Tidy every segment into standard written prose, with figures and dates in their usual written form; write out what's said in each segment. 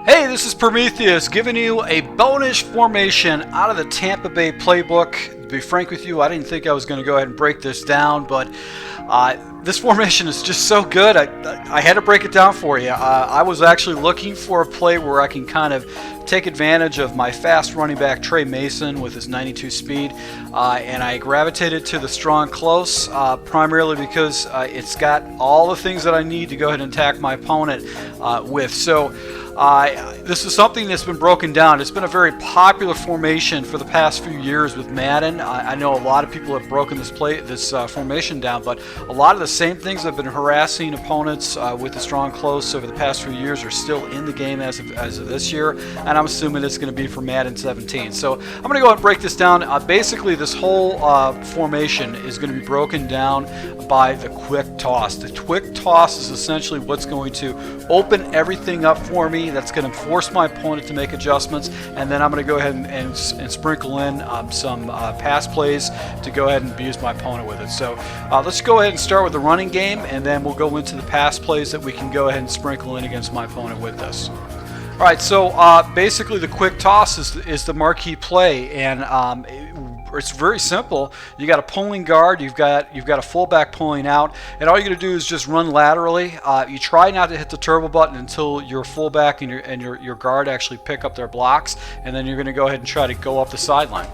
Hey, this is Prometheus giving you a bonus formation out of the Tampa Bay playbook. To be frank with you, I didn't think I was going to go ahead and break this down, but this formation is just so good. I had to break it down for you. I was actually looking for a play where I can kind of take advantage of my fast running back Trey Mason with his 92 speed, and I gravitated to the strong close primarily because it's got all the things that I need to go ahead and attack my opponent with. So this is something that's been broken down. It's been a very popular formation for the past few years with Madden. I know a lot of people have broken this formation down, but a lot of the same things that have been harassing opponents with the strong close over the past few years are still in the game as of this year, and I'm assuming it's going to be for Madden 17. So I'm going to go ahead and break this down. Basically, this whole formation is going to be broken down by the quick toss. The quick toss is essentially what's going to open everything up for me. That's going to force my opponent to make adjustments, and then I'm going to go ahead and sprinkle in some pass plays to go ahead and abuse my opponent with it. So let's go ahead and start with the running game, and then we'll go into the pass plays that we can go ahead and sprinkle in against my opponent with this. All right, so basically the quick toss is the marquee play, and it's very simple. You got a pulling guard, you've got a fullback pulling out, and all you're going to do is just run laterally. You try not to hit the turbo button until your fullback and your guard actually pick up their blocks, and then you're going to go ahead and try to go up the sideline.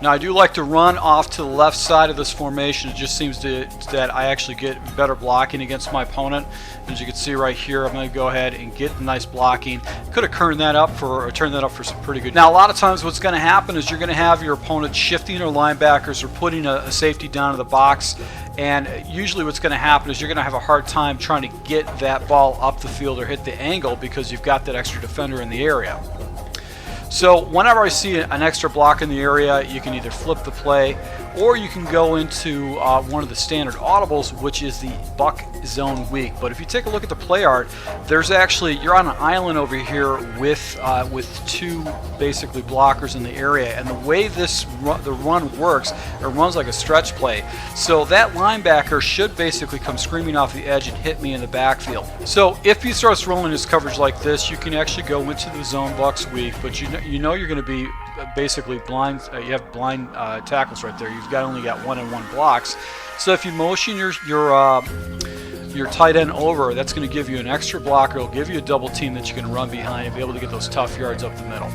Now I do like to run off to the left side of this formation. It just seems that I actually get better blocking against my opponent. As you can see right here, I'm going to go ahead and get the nice blocking. Could have turned that up for some pretty good. Now a lot of times what's going to happen is you're going to have your opponent shifting their linebackers or putting a safety down in the box, and usually what's going to happen is you're going to have a hard time trying to get that ball up the field or hit the angle because you've got that extra defender in the area. So whenever I see an extra block in the area, you can either flip the play or you can go into one of the standard audibles, which is the buck zone weak. But if you take a look at the play art, you're on an island over here with two basically blockers in the area, and the way the run works, it runs like a stretch play. So that linebacker should basically come screaming off the edge and hit me in the backfield. So if he starts rolling his coverage like this, you can actually go into the zone bucks weak, but you know you're going to be basically blind. You have blind tackles right there. You've only got one-on-one blocks. So if you motion your tight end over, that's going to give you an extra blocker. It'll give you a double team that you can run behind and be able to get those tough yards up the middle.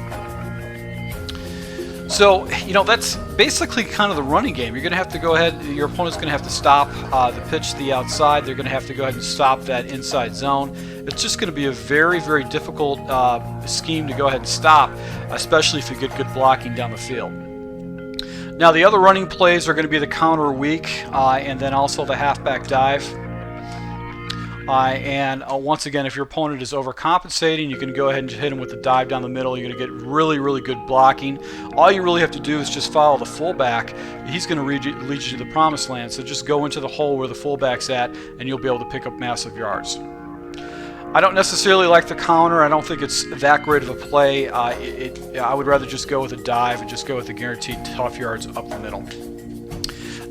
So, that's basically kind of the running game. You're going to have to go ahead, your opponent's going to have to stop the pitch to the outside. They're going to have to go ahead and stop that inside zone. It's just going to be a very, very difficult scheme to go ahead and stop, especially if you get good blocking down the field. Now, the other running plays are going to be the counter weak and then also the halfback dive. Once again, if your opponent is overcompensating, you can go ahead and hit him with the dive down the middle. You're going to get really, really good blocking. All you really have to do is just follow the fullback. He's going to lead you to the promised land. So just go into the hole where the fullback's at, and you'll be able to pick up massive yards. I don't necessarily like the counter. I don't think it's that great of a play. I would rather just go with a dive and just go with the guaranteed tough yards up the middle.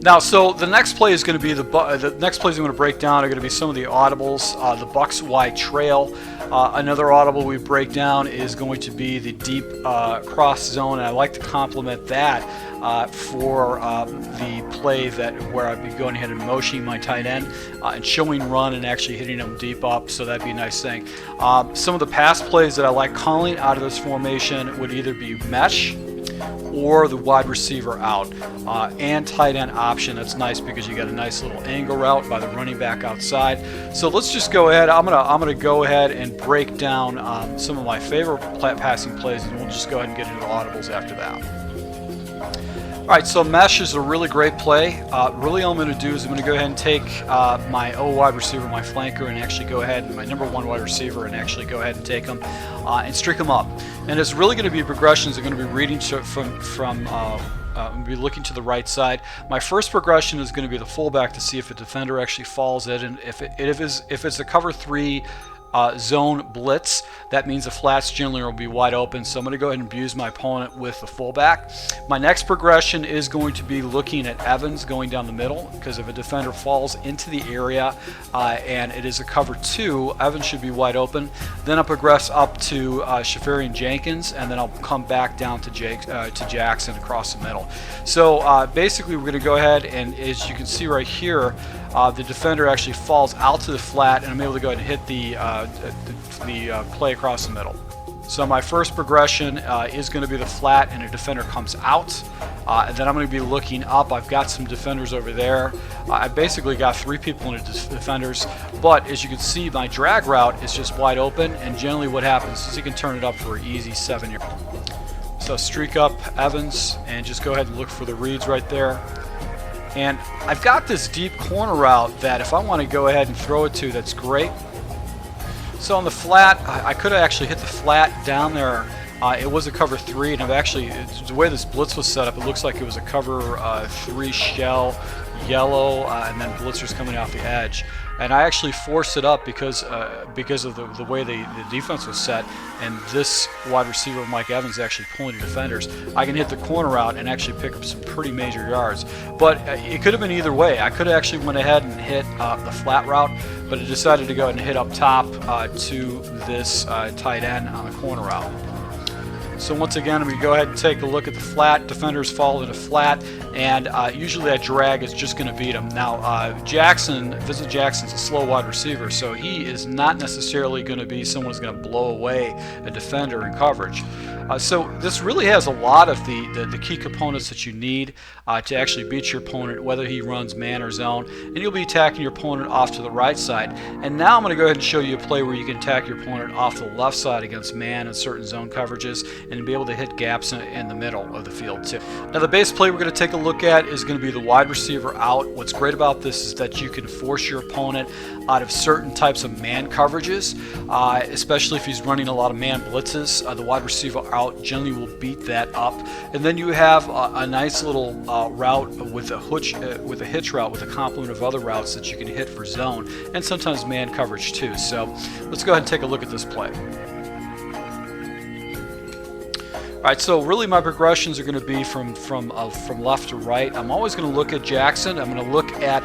Now, so the next play is going to be the next plays I'm going to break down are going to be some of the audibles. The Bucks wide trail. Another audible we break down is going to be the deep cross zone, and I like to complement that for the play where I'd be going ahead and motioning my tight end and showing run and actually hitting them deep up. So that'd be a nice thing. Some of the pass plays that I like calling out of this formation would either be mesh or the wide receiver out and tight end option. That's nice because you got a nice little angle route by the running back outside. So let's just go ahead. I'm gonna go ahead and break down some of my favorite passing plays, and we'll just go ahead and get into the audibles after that. Alright, so mesh is a really great play. Really all I'm going to do is I'm going to go ahead and take my wide receiver, my flanker, and actually go ahead, and my number one wide receiver, and actually go ahead and take them and streak them up. And it's really going to be progressions. They're going to be reading be looking to the right side. My first progression is going to be the fullback to see if a defender actually falls it, and if it's a cover 3 zone blitz, that means the flats generally will be wide open. So I'm going to go ahead and abuse my opponent with the fullback. My next progression is going to be looking at Evans going down the middle, because if a defender falls into the area and it is a cover 2, Evans should be wide open. Then I'll progress up to Shafarian Jenkins, and then I'll come back down to Jackson across the middle. So basically we're going to go ahead, and as you can see right here, the defender actually falls out to the flat, and I'm able to go ahead and hit the play across the middle. So my first progression is going to be the flat, and a defender comes out. And then I'm going to be looking up. I've got some defenders over there. I basically got 3 people in the defenders, but as you can see, my drag route is just wide open, and generally what happens is you can turn it up for an easy 7-yard. So streak up Evans and just go ahead and look for the reads right there. And I've got this deep corner route that if I want to go ahead and throw it to, that's great. So on the flat, I could have actually hit the flat down there. It was a cover 3, and I've actually, the way this blitz was set up, it looks like it was a cover 3 shell, yellow, and then blitzers coming off the edge. And I actually forced it up because of the way the defense was set, and this wide receiver Mike Evans actually pulling the defenders. I can hit the corner out and actually pick up some pretty major yards. But it could have been either way. I could have actually went ahead and hit the flat route, but I decided to go ahead and hit up top to this tight end on the corner route. So once again, we go ahead and take a look at the flat. Defenders fall into flat, and usually that drag is just going to beat him. Now, Vincent Jackson's a slow wide receiver, so he is not necessarily going to be someone who's going to blow away a defender in coverage. So this really has a lot of the key components that you need to actually beat your opponent, whether he runs man or zone, and you'll be attacking your opponent off to the right side. And now I'm going to go ahead and show you a play where you can attack your opponent off the left side against man and certain zone coverages, and be able to hit gaps in the middle of the field too. Now the base play we're going to take a look at is going to be the wide receiver out. What's great about this is that you can force your opponent out of certain types of man coverages, especially if he's running a lot of man blitzes. The wide receiver out generally will beat that up, and then you have a nice little route with a hitch route with a complement of other routes that you can hit for zone and sometimes man coverage too. So let's go ahead and take a look at this play. Alright, so really my progressions are going to be from left to right. I'm always going to look at Jackson. I'm going to look at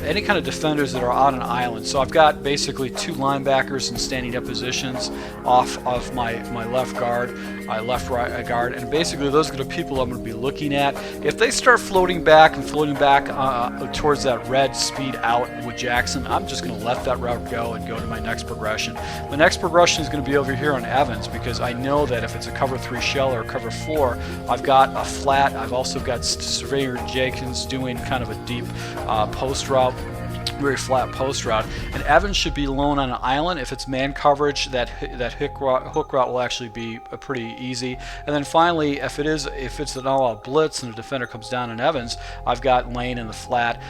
any kind of defenders that are on an island. So I've got basically 2 linebackers in standing up positions off of my left guard, left-right guard, and basically those are the people I'm going to be looking at. If they start floating back towards that red speed out with Jackson, I'm just going to let that route go and go to my next progression. My next progression is going to be over here on Evans, because I know that if it's a cover 3 shell or cover 4, I've got a flat. I've also got Surveyor Jenkins doing kind of a deep post route, very flat post route, and Evans should be alone on an island. If it's man coverage, that hook route will actually be pretty easy. And then finally, if it's an all-out blitz and the defender comes down on Evans, I've got Lane in the flat.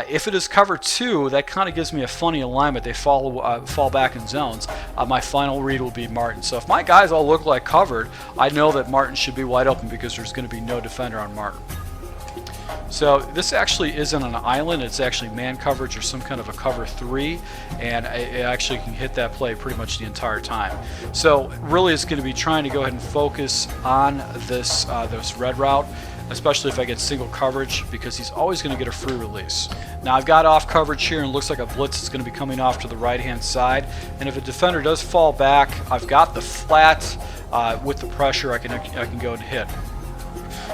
If it is cover 2, that kind of gives me a funny alignment. They fall back in zones. My final read will be Martin. So if my guys all look like covered, I know that Martin should be wide open because there's going to be no defender on Martin. So this actually isn't an island, it's actually man coverage or some kind of a cover 3, and it actually can hit that play pretty much the entire time. So really it's going to be trying to go ahead and focus on this red route, especially if I get single coverage, because he's always going to get a free release. Now I've got off coverage here, and it looks like a blitz is going to be coming off to the right hand side, and if a defender does fall back, I've got the flat with the pressure I can go and hit.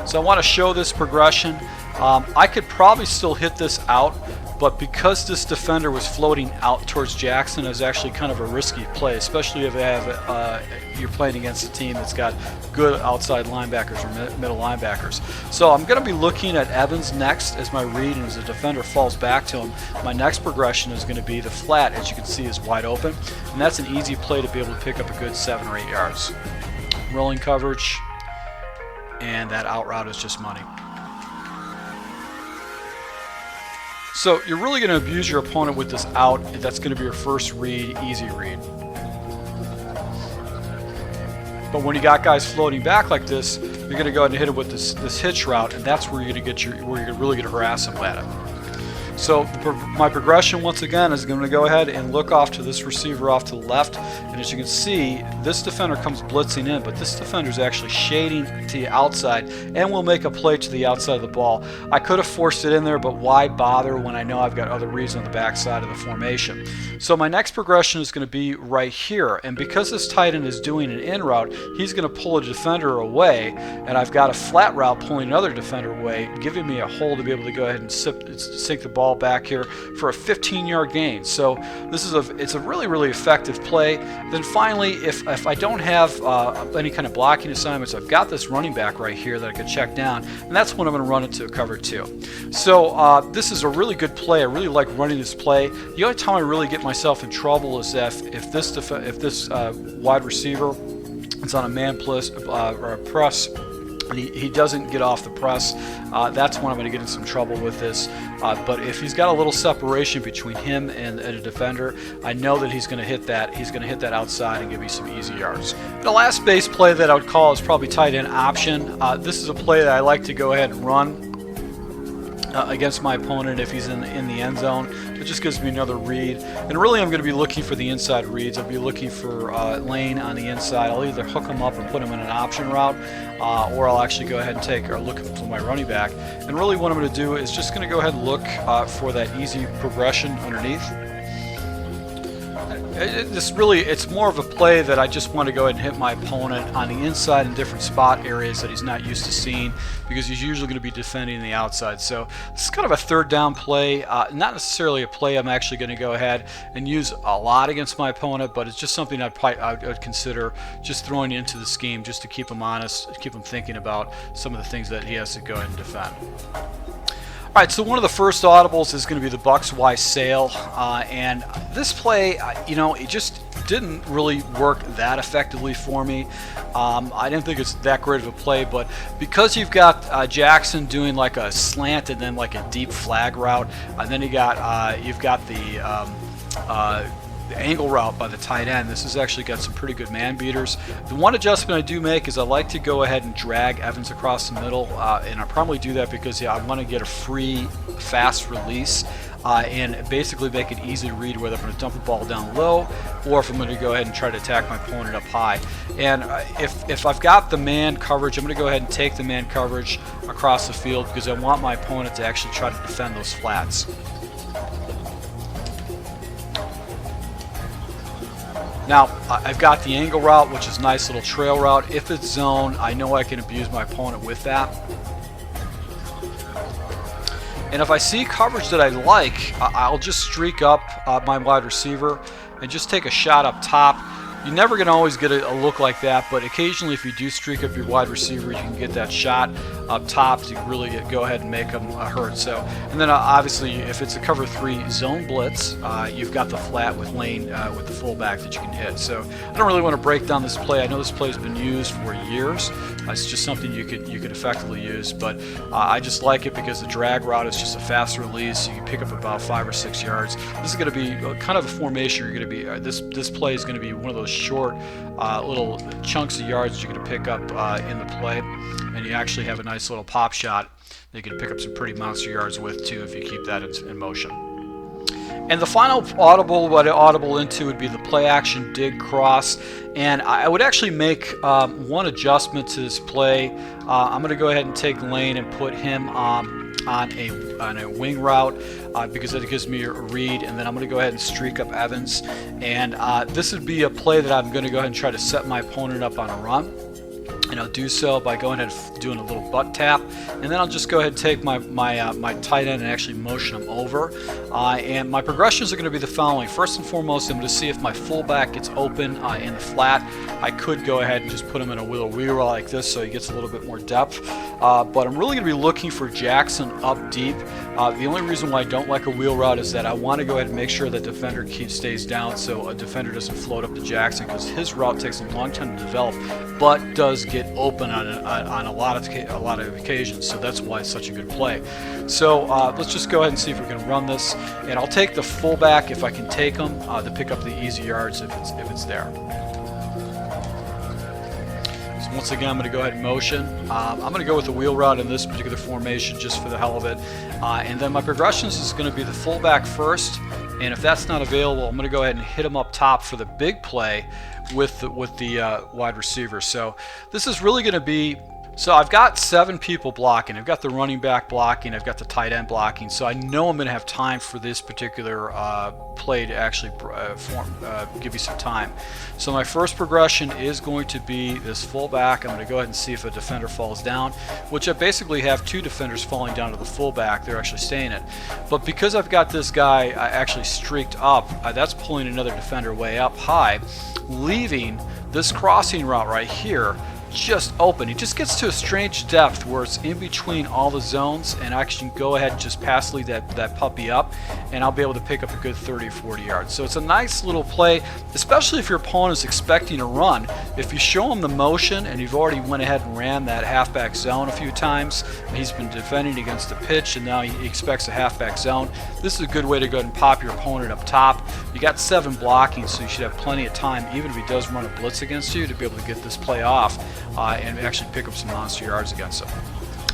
So I want to show this progression. I could probably still hit this out, but because this defender was floating out towards Jackson, it was actually kind of a risky play, especially if you're playing against a team that's got good outside linebackers or middle linebackers. So I'm going to be looking at Evans next as my read, and as the defender falls back to him, my next progression is going to be the flat, as you can see, is wide open, and that's an easy play to be able to pick up a good 7 or 8 yards. Rolling coverage, and that out route is just money. So you're really going to abuse your opponent with this out. That's going to be your first read, easy read. But when you got guys floating back like this, you're going to go ahead and hit it with this hitch route, and that's where you're going to get really going to harass them at it. So my progression once again is going to go ahead and look off to this receiver off to the left, and as you can see, this defender comes blitzing in, but this defender is actually shading to the outside and will make a play to the outside of the ball. I could have forced it in there, but why bother when I know I've got other reads on the backside of the formation. So my next progression is going to be right here, and because this tight end is doing an in route, he's going to pull a defender away, and I've got a flat route pulling another defender away, giving me a hole to be able to go ahead and sink the ball back here for a 15-yard gain. So this is it's a really effective play. Then finally, if I don't have any kind of blocking assignments, I've got this running back right here that I can check down, and that's when I'm going to run into a cover 2. So this is a really good play. I really like running this play. The only time I really get myself in trouble is if this wide receiver is on a man plus or a press, and he doesn't get off the press, that's when I'm going to get in some trouble with this. But if he's got a little separation between him and a defender, I know that he's going to hit that. He's going to hit that outside and give me some easy yards. The last base play that I would call is probably tight end option. This is a play that I like to go ahead and run against my opponent if he's in the end zone. It just gives me another read, and really I'm going to be looking for the inside reads. I'll be looking for lane on the inside. I'll either hook him up and put him in an option route, or I'll actually go ahead and look for my running back. And really what I'm going to do is just going to go ahead and look for that easy progression underneath. It's more of a play that I just want to go ahead and hit my opponent on the inside in different spot areas that he's not used to seeing, because he's usually going to be defending the outside. So this is kind of a third down play, not necessarily a play I'm actually going to go ahead and use a lot against my opponent, but it's just something I'd consider just throwing into the scheme just to keep him honest, keep him thinking about some of the things that he has to go ahead and defend. Alright, so one of the first audibles is going to be the Bucks Y Sail, and this play, it just didn't really work that effectively for me. I didn't think it's that great of a play, but because you've got Jackson doing like a slant and then like a deep flag route, and then you've got the angle route by the tight end, this has actually got some pretty good man beaters. The one adjustment I do make is I like to go ahead and drag Evans across the middle, and I probably do that because I want to get a free fast release and basically make it easy to read whether I'm going to dump the ball down low or if I'm going to go ahead and try to attack my opponent up high. And if I've got the man coverage, I'm going to go ahead and take the man coverage across the field because I want my opponent to actually try to defend those flats. Now, I've got the angle route, which is a nice little trail route. If it's zone, I know I can abuse my opponent with that. And if I see coverage that I like, I'll just streak up my wide receiver and just take a shot up top. You're never going to always get a look like that, but occasionally if you do streak up your wide receiver, you can get that shot up top to really go ahead and make them hurt. So, and then obviously if it's a cover 3 zone blitz, you've got the flat with lane with the fullback that you can hit. So I don't really want to break down this play. I know this play has been used for years. It's just something you could effectively use, but I just like it because the drag route is just a fast release. You can pick up about 5 or 6 yards. This is going to be kind of a formation. You're going to be this play is going to be one of those short little chunks of yards you're going to pick up in the play, and you actually have a nice little pop shot that you can pick up some pretty monster yards with too if you keep that in motion. And the final audible, what I audible into would be the play action dig cross, and I would actually make one adjustment to this play. I'm going to go ahead and take Lane and put him on a wing route because that gives me a read, and then I'm going to go ahead and streak up Evans, and this would be a play that I'm going to go ahead and try to set my opponent up on a run. And I'll do so by going ahead and doing a little butt tap, and then I'll just go ahead and take my tight end and actually motion him over. And my progressions are going to be the following. First and foremost, I'm going to see if my fullback gets open in the flat. I could go ahead and just put him in a wheel wheel like this so he gets a little bit more depth. But I'm really going to be looking for Jackson up deep. The only reason why I don't like a wheel route is that I want to go ahead and make sure that defender stays down so a defender doesn't float up to Jackson, because his route takes a long time to develop, but does get open on a lot of occasions. So that's why it's such a good play. So let's just go ahead and see if we can run this, and I'll take the fullback if I can take him to pick up the easy yards if it's there. So once again, I'm going to go ahead and motion. I'm going to go with the wheel route in this particular formation just for the hell of it. And then my progressions is going to be the fullback first. And if that's not available, I'm going to go ahead and hit him up top for the big play with the wide receiver. So this is really going to be, so I've got 7 people blocking. I've got the running back blocking. I've got the tight end blocking. So I know I'm going to have time for this particular play to actually give you some time. So my first progression is going to be this fullback. I'm going to go ahead and see if a defender falls down, which I basically have 2 defenders falling down to the fullback. They're actually staying it. But because I've got this guy actually streaked up, that's pulling another defender way up high, leaving this crossing route right here just open. He just gets to a strange depth where it's in between all the zones, and I can go ahead and just pass lead that puppy up, and I'll be able to pick up a good 30 or 40 yards. So it's a nice little play, especially if your opponent is expecting a run. If you show him the motion and you've already went ahead and ran that halfback zone a few times, he's been defending against the pitch and now he expects a halfback zone, this is a good way to go ahead and pop your opponent up top. You got 7 blocking, so you should have plenty of time, even if he does run a blitz against you, to be able to get this play off and actually pick up some monster yards against him.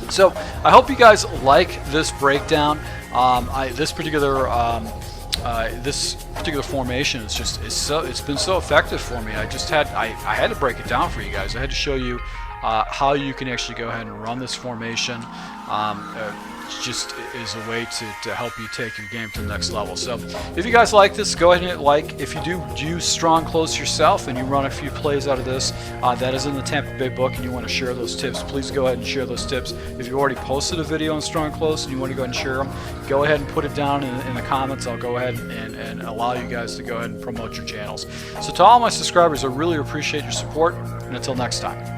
So I hope you guys like this breakdown. This particular formation is just it's been so effective for me. I had to break it down for you guys. I had to show you how you can actually go ahead and run this formation. Just is a way to help you take your game to the next level. So if you guys like this, go ahead and hit like. If you do use strong close yourself and you run a few plays out of this, that is in the Tampa Bay book, and you want to share those tips, please go ahead and share those tips. If you already posted a video on strong close and you want to go ahead and share them, go ahead and put it down in the comments. I'll go ahead and allow you guys to go ahead and promote your channels. So to all my subscribers, I really appreciate your support, and until next time.